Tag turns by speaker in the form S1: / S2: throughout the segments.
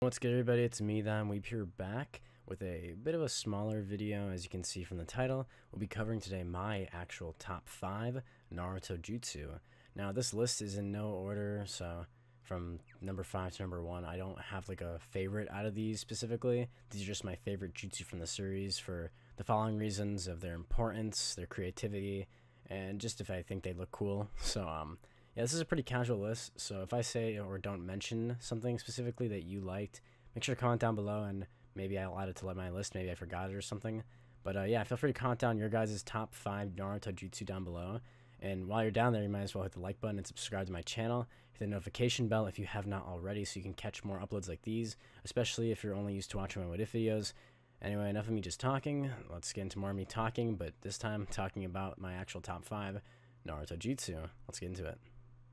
S1: What's good, everybody? It's me, TheI'mWeeb, here, back with a bit of a smaller video. As you can see from the title, we'll be covering today my actual top 5 Naruto jutsu. Now, this list is in no order, so from number 5 to number 1, I don't have like a favorite out of these specifically. These are just my favorite jutsu from the series for the following reasons: of their importance, their creativity, and just if I think they look cool. So, yeah, this is a pretty casual list, so if I say or don't mention something specifically that you liked, make sure to comment down below, and maybe I'll add it to my list. Maybe I forgot it or something. But yeah, feel free to comment down your guys' top 5 Naruto jutsu down below. And while you're down there, you might as well hit the like button and subscribe to my channel. Hit the notification bell if you have not already, so you can catch more uploads like these, especially if you're only used to watching my what if videos. Anyway, enough of me just talking. Let's get into more of me talking, but this time talking about my actual top 5 Naruto jutsu. Let's get into it.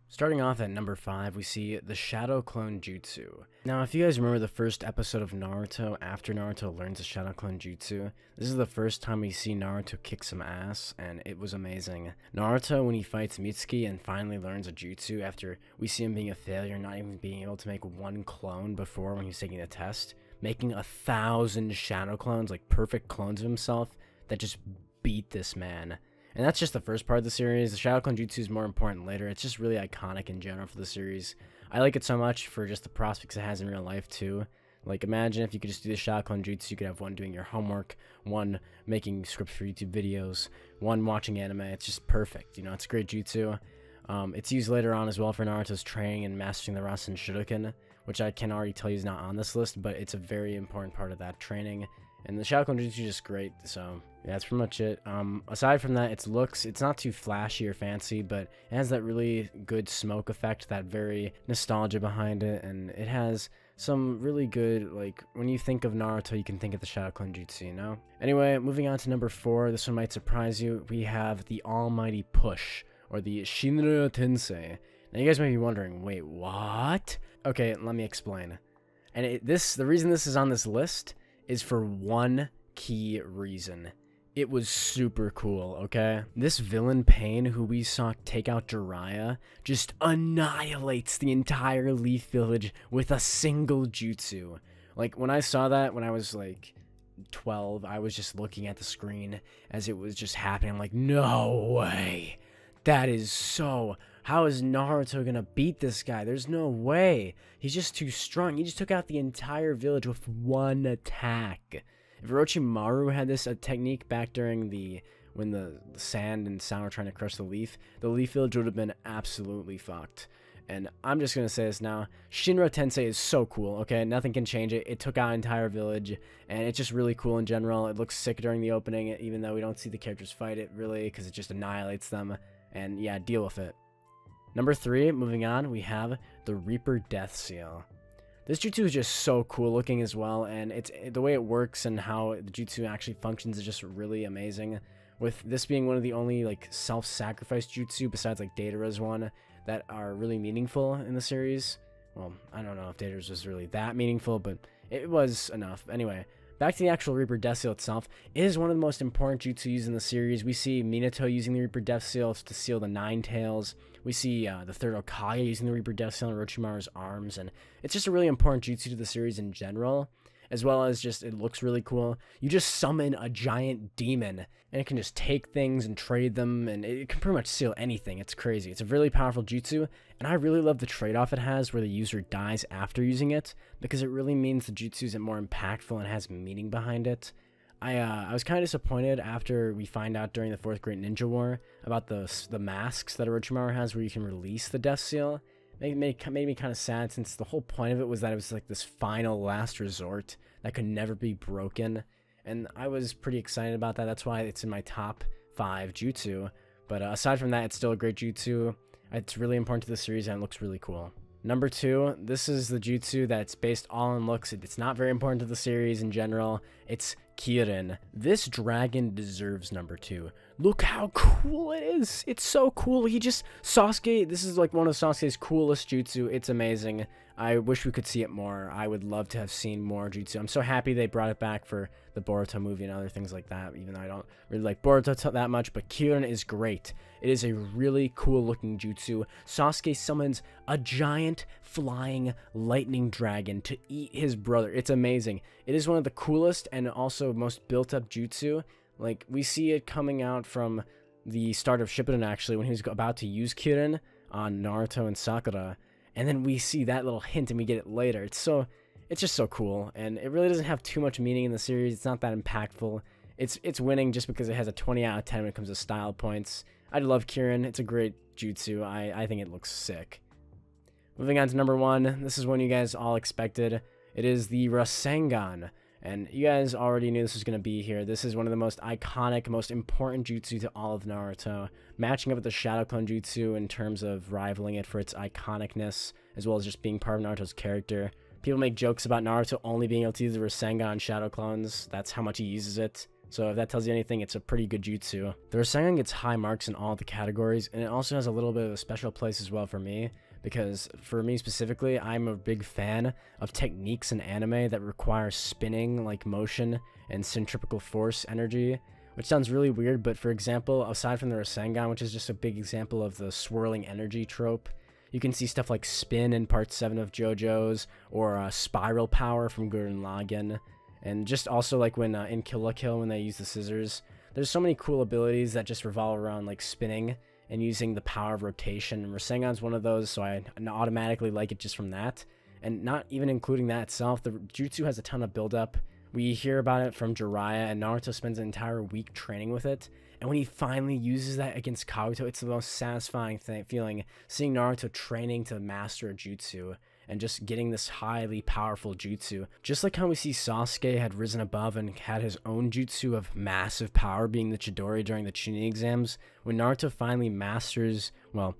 S1: Starting off at number 5, we see the Shadow Clone Jutsu. Now, if you guys remember the first episode of Naruto, after Naruto learns the Shadow Clone Jutsu, this is the first time we see Naruto kick some ass, and it was amazing. Naruto, when he fights Mitsuki and finally learns a jutsu after we see him being a failure, not even being able to make one clone before when he was taking the test, making 1,000 shadow clones, like perfect clones of himself, that just beat this man. And that's just the first part of the series. The Shadow Clone Jutsu is more important later. It's just really iconic in general for the series. I like it so much for just the prospects it has in real life too. Like, imagine if you could just do the Shadow Clone Jutsu. You could have one doing your homework, one making scripts for YouTube videos, one watching anime. It's just perfect. You know, it's a great jutsu. It's used later on as well for Naruto's training and mastering the Rasen Shuriken, which I can already tell you is not on this list, but it's a very important part of that training. And the Shadow Clone Jutsu is just great, so yeah, that's pretty much it. Aside from that, its looks, it's not too flashy or fancy, but it has that really good smoke effect, that very nostalgia behind it, and it has some really good, like, when you think of Naruto, you can think of the Shadow Clone Jutsu, you know? Anyway, moving on to number 4, this one might surprise you. We have the Almighty Push, or the Shinryu Tensei. Now, you guys might be wondering, wait, what? Okay, let me explain. And the reason this is on this list is for one key reason. It was super cool, okay? This villain Pain, who we saw take out Jiraiya, just annihilates the entire Leaf Village with a single jutsu. Like, when I saw that when I was like 12, I was just looking at the screen as it was just happening. I'm like, no way. That is so... How is Naruto gonna beat this guy? There's no way. He's just too strong. He just took out the entire village with one attack. If Orochimaru had this technique back during when the sand and sound were trying to crush the leaf village would have been absolutely fucked. And I'm just gonna say this now. Shinryu Tensei is so cool, okay? Nothing can change it. It took out an entire village, and it's just really cool in general. It looks sick during the opening, even though we don't see the characters fight it, really, because it just annihilates them. And yeah, deal with it. Number 3, moving on, we have the Reaper Death Seal. This jutsu is just so cool looking as well, and the way it works and how the jutsu actually functions is just really amazing. With this being one of the only like self-sacrifice jutsu, besides like Deidara's one, that are really meaningful in the series. Well, I don't know if Deidara's was really that meaningful, but it was enough. Anyway, back to the actual Reaper Death Seal itself. It is one of the most important jutsu used in the series. We see Minato using the Reaper Death Seal to seal the Nine Tails. We see the third Hokage using the Reaper Death Seal on Orochimaru's arms, and it's just a really important jutsu to the series in general, as well as just it looks really cool. You just summon a giant demon, and it can just take things and trade them, and it can pretty much seal anything. It's crazy. It's a really powerful jutsu, and I really love the trade-off it has where the user dies after using it, because it really means the jutsu is more impactful and has meaning behind it. I was kind of disappointed after we find out during the 4th Great Ninja War about the masks that Orochimaru has where you can release the Death Seal. It made me kind of sad, since the whole point of it was that it was like this final last resort that could never be broken. And I was pretty excited about that. That's why it's in my top 5 jutsu. But aside from that, it's still a great jutsu. It's really important to the series, and it looks really cool. Number 2, this is the jutsu that's based all on looks. It's not very important to the series in general. It's Kirin. This dragon deserves number 2. Look how cool it is. It's so cool. Sasuke, this is like one of Sasuke's coolest jutsu. It's amazing. I wish we could see it more. I would love to have seen more jutsu. I'm so happy they brought it back for the Boruto movie and other things like that, even though I don't really like Boruto that much, but Kirin is great. It is a really cool looking jutsu. Sasuke summons a giant flying lightning dragon to eat his brother. It's amazing. It is one of the coolest and also most built up jutsu. Like, we see it coming out from the start of Shippuden, actually, when he was about to use Kirin on Naruto and Sakura. And then we see that little hint and we get it later. It's just so cool. And it really doesn't have too much meaning in the series. It's not that impactful. It's winning just because it has a 20 out of 10 when it comes to style points. I love Kirin. It's a great jutsu. I think it looks sick. Moving on to number 1. This is one you guys all expected. It is the Rasengan. And you guys already knew this was going to be here. This is one of the most iconic, most important jutsu to all of Naruto. Matching up with the Shadow Clone jutsu in terms of rivaling it for its iconicness, as well as just being part of Naruto's character. People make jokes about Naruto only being able to use the Rasengan Shadow Clones. That's how much he uses it. So if that tells you anything, it's a pretty good jutsu. The Rasengan gets high marks in all the categories, and it also has a little bit of a special place as well for me. Because for me specifically, I'm a big fan of techniques in anime that require spinning like motion and centripetal force energy, which sounds really weird, but for example, aside from the Rasengan, which is just a big example of the swirling energy trope, you can see stuff like spin in part 7 of JoJo's, or spiral power from Gurren Lagann, and just also like when in Kill la Kill when they use the scissors. There's so many cool abilities that just revolve around like spinning and using the power of rotation, and Rasengan's one of those, so I automatically like it just from that. And not even including that itself, the jutsu has a ton of build-up. We hear about it from Jiraiya, and Naruto spends an entire week training with it, and when he finally uses that against Kabuto, it's the most satisfying feeling, seeing Naruto training to master a jutsu, and just getting this highly powerful jutsu. Just like how we see Sasuke had risen above and had his own jutsu of massive power, being the Chidori during the Chunin exams, when Naruto finally masters, well,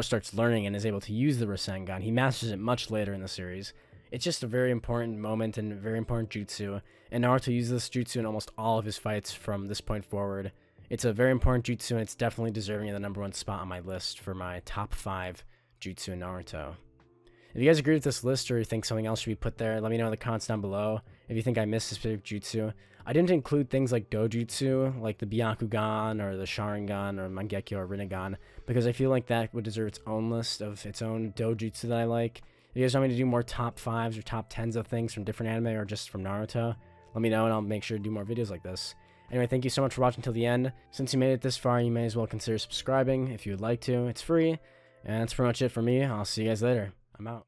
S1: starts learning and is able to use the Rasengan, he masters it much later in the series. It's just a very important moment and a very important jutsu, and Naruto uses this jutsu in almost all of his fights from this point forward. It's a very important jutsu, and it's definitely deserving of the number 1 spot on my list for my top 5 jutsu in Naruto. If you guys agree with this list or you think something else should be put there, let me know in the comments down below. If you think I missed a specific jutsu, I didn't include things like dojutsu, like the Byakugan or the Sharingan or Mangekyo or Rinnegan, because I feel like that would deserve its own list of its own dojutsu that I like. If you guys want me to do more top 5s or top 10s of things from different anime or just from Naruto, let me know and I'll make sure to do more videos like this. Anyway, thank you so much for watching till the end. Since you made it this far, you may as well consider subscribing if you would like to. It's free. And that's pretty much it for me. I'll see you guys later. I'm out.